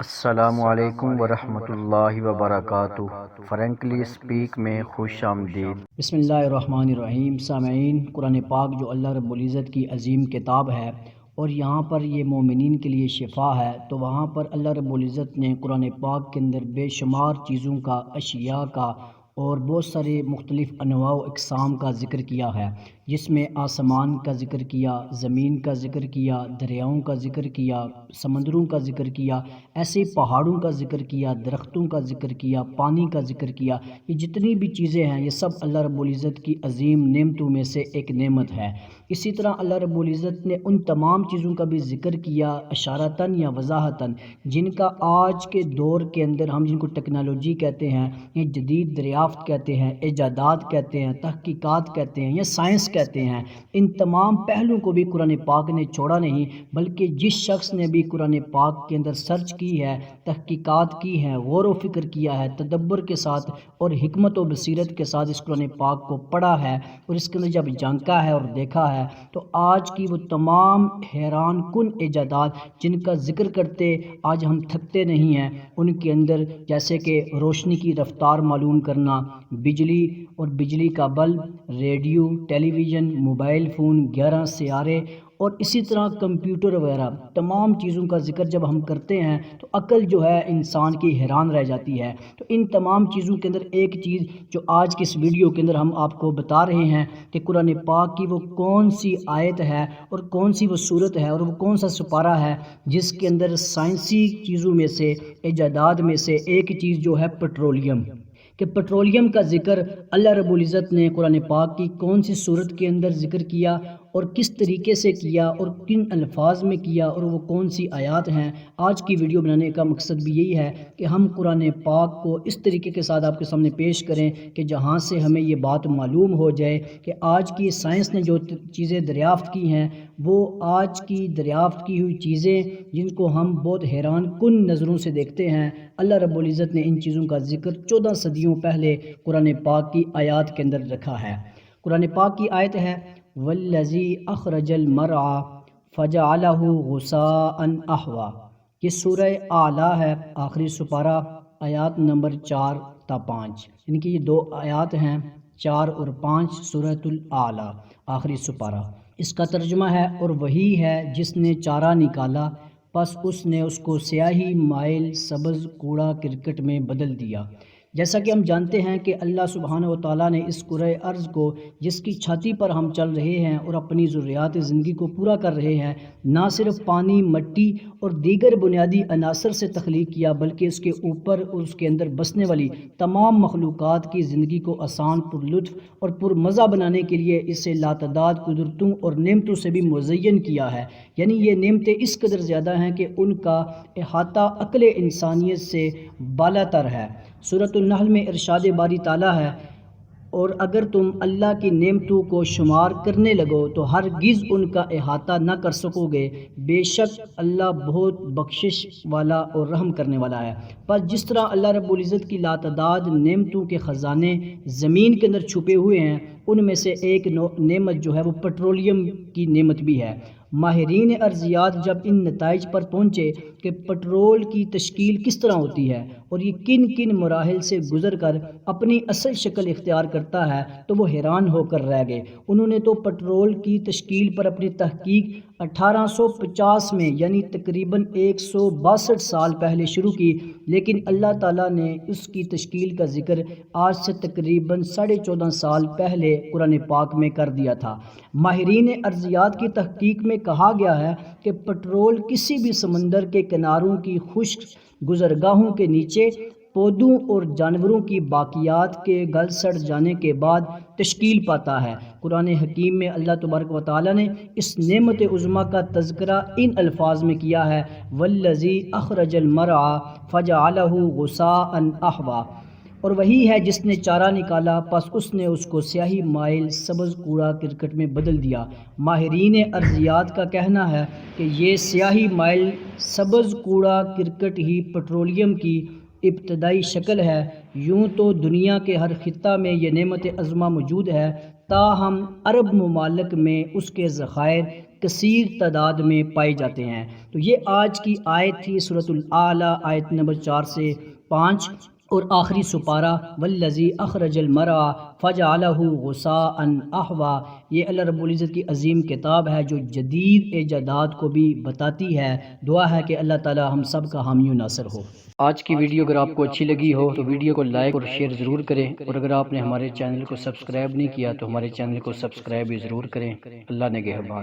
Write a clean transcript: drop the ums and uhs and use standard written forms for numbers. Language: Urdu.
السلام علیکم ورحمۃ اللہ وبرکاتہ۔ فرینکلی اسپیک میں خوش آمدید۔ بسم اللہ الرحمن الرحیم۔ سامعین، قرآن پاک جو اللہ رب العزت کی عظیم کتاب ہے اور یہاں پر یہ مومنین کے لیے شفا ہے، تو وہاں پر اللہ رب العزت نے قرآن پاک کے اندر بے شمار چیزوں کا، اشیاء کا اور بہت سارے مختلف انواع و اقسام کا ذکر کیا ہے، جس میں آسمان کا ذکر کیا، زمین کا ذکر کیا، دریاؤں کا ذکر کیا، سمندروں کا ذکر کیا، ایسے پہاڑوں کا ذکر کیا، درختوں کا ذکر کیا، پانی کا ذکر کیا۔ یہ جتنی بھی چیزیں ہیں یہ سب اللہ رب العزت کی عظیم نعمتوں میں سے ایک نعمت ہے۔ اسی طرح اللہ رب العزت نے ان تمام چیزوں کا بھی ذکر کیا اشارتاً یا وضاحتاً، جن کا آج کے دور کے اندر ہم جن کو ٹیکنالوجی کہتے ہیں، یہ جدید دریافت کہتے ہیں، ایجادات کہتے ہیں، تحقیقات کہتے ہیں یا سائنس کہتے ہیں، ان تمام پہلوؤں کو بھی قرآن پاک نے چھوڑا نہیں، بلکہ جس شخص نے بھی قرآن پاک کے اندر سرچ کی ہے، تحقیقات کی ہے، غور و فکر کیا ہے، تدبر کے ساتھ اور حکمت و بصیرت کے ساتھ اس قرآن پاک کو پڑھا ہے اور اس کے اندر جب جھانکا ہے اور دیکھا ہے، تو آج کی وہ تمام حیران کن ایجادات جن کا ذکر کرتے آج ہم تھکتے نہیں ہیں، ان کے اندر جیسے کہ روشنی کی رفتار معلوم کرنا، بجلی اور بجلی کا بلب، ریڈیو، ٹیلی ویژن، موبائل فون، 11 سیارے اور اسی طرح کمپیوٹر وغیرہ تمام چیزوں کا ذکر جب ہم کرتے ہیں تو عقل جو ہے انسان کی حیران رہ جاتی ہے۔ تو ان تمام چیزوں کے اندر ایک چیز جو آج کے اس ویڈیو کے اندر ہم آپ کو بتا رہے ہیں کہ قرآن پاک کی وہ کون سی آیت ہے اور کون سی وہ صورت ہے اور وہ کون سا سپارہ ہے جس کے اندر سائنسی چیزوں میں سے، ایجادات میں سے ایک چیز جو ہے پٹرولیم، کہ پٹرولیم کا ذکر اللہ رب العزت نے قرآن پاک کی کون سی صورت کے اندر ذکر کیا اور کس طریقے سے کیا اور کن الفاظ میں کیا اور وہ کون سی آیات ہیں۔ آج کی ویڈیو بنانے کا مقصد بھی یہی ہے کہ ہم قرآن پاک کو اس طریقے کے ساتھ آپ کے سامنے پیش کریں کہ جہاں سے ہمیں یہ بات معلوم ہو جائے کہ آج کی سائنس نے جو چیزیں دریافت کی ہیں، وہ آج کی دریافت کی ہوئی چیزیں جن کو ہم بہت حیران کن نظروں سے دیکھتے ہیں، اللہ رب العزت نے ان چیزوں کا ذکر 14 صدیوں پہلے قرآن پاک کی آیات کے اندر رکھا ہے۔ قرآن پاک کی آیت ہے وَالَّذِي أَخْرَجَ الْمَرْعَى فَجَعَلَهُ غُثَاءً أَحْوَىٰ۔ یہ سورہ اعلیٰ ہے، آخری سپارہ، آیات نمبر 4 تا 5، یعنی کہ یہ دو آیات ہیں، 4 اور 5، سورۃ الاعلیٰ، آخری سپارہ۔ اس کا ترجمہ ہے اور وہی ہے جس نے چارہ نکالا، پس اس نے اس کو سیاہی مائل سبز کوڑا کرکٹ میں بدل دیا۔ جیسا کہ ہم جانتے ہیں کہ اللہ سبحانہ و تعالیٰ نے اس کرۂ ارض کو جس کی چھاتی پر ہم چل رہے ہیں اور اپنی ضروریات زندگی کو پورا کر رہے ہیں، نہ صرف پانی، مٹی اور دیگر بنیادی عناصر سے تخلیق کیا، بلکہ اس کے اوپر اور اس کے اندر بسنے والی تمام مخلوقات کی زندگی کو آسان، پر لطف اور پر مزہ بنانے کے لیے اسے لاتعداد قدرتوں اور نعمتوں سے بھی مزین کیا ہے۔ یعنی یہ نعمتیں اس قدر زیادہ ہیں کہ ان کا احاطہ عقل انسانیت سے بالاتر ہے۔ سورۃ النحل میں ارشاد باری تعالیٰ ہے اور اگر تم اللہ کی نعمتوں کو شمار کرنے لگو تو ہرگز ان کا احاطہ نہ کر سکو گے، بے شک اللہ بہت بخشش والا اور رحم کرنے والا ہے۔ پر جس طرح اللہ رب العزت کی لاتعداد نعمتوں کے خزانے زمین کے اندر چھپے ہوئے ہیں، ان میں سے ایک نعمت جو ہے وہ پٹرولیم کی نعمت بھی ہے۔ ماہرین ارضیات جب ان نتائج پر پہنچے کہ پٹرول کی تشکیل کس طرح ہوتی ہے اور یہ کن کن مراحل سے گزر کر اپنی اصل شکل اختیار کرتا ہے، تو وہ حیران ہو کر رہ گئے۔ انہوں نے تو پٹرول کی تشکیل پر اپنی تحقیق 1850 میں، یعنی تقریباً 162 سال پہلے شروع کی، لیکن اللہ تعالیٰ نے اس کی تشکیل کا ذکر آج سے تقریباً 14.5 سال پہلے قرآن پاک میں کر دیا تھا۔ ماہرین ارضیات کی تحقیق میں کہا گیا ہے کہ پٹرول کسی بھی سمندر کے کناروں کی خشک گزرگاہوں کے نیچے پودوں اور جانوروں کی باقیات کے گل سڑ جانے کے بعد تشکیل پاتا ہے۔ قرآن حکیم میں اللہ تبارک و تعالیٰ نے اس نعمت عظمیٰ کا تذکرہ ان الفاظ میں کیا ہے وَالَّذِي أَخْرَجَ الْمَرْعَى فَجَعَلَهُ غُثَاءً أَحْوَىٰ، اور وہی ہے جس نے چارہ نکالا، پس اس نے اس کو سیاہی مائل سبز کوڑا کرکٹ میں بدل دیا۔ ماہرین ارضیات کا کہنا ہے کہ یہ سیاہی مائل سبز کوڑا کرکٹ ہی پٹرولیم کی ابتدائی شکل ہے۔ یوں تو دنیا کے ہر خطہ میں یہ نعمت عظمیٰ موجود ہے، تاہم عرب ممالک میں اس کے ذخائر کثیر تعداد میں پائے جاتے ہیں۔ تو یہ آج کی آیت تھی سورۃ الاعلیٰ، آیت نمبر 4 سے 5، اور آخری سپارہ والذی اخرج المرعى فجعلہ غثاء احوا۔ یہ اللہ رب العزت کی عظیم کتاب ہے جو جدید ایجادات کو بھی بتاتی ہے۔ دعا ہے کہ اللہ تعالی ہم سب کا حامی و ناصر ہو۔ آج کی ویڈیو اگر آپ کو اچھی لگی ہو تو ویڈیو کو لائک اور شیئر ضرور کریں، اور اگر آپ نے ہمارے چینل کو سبسکرائب نہیں کیا تو ہمارے چینل کو سبسکرائب بھی ضرور کریں۔ اللہ نگہبان۔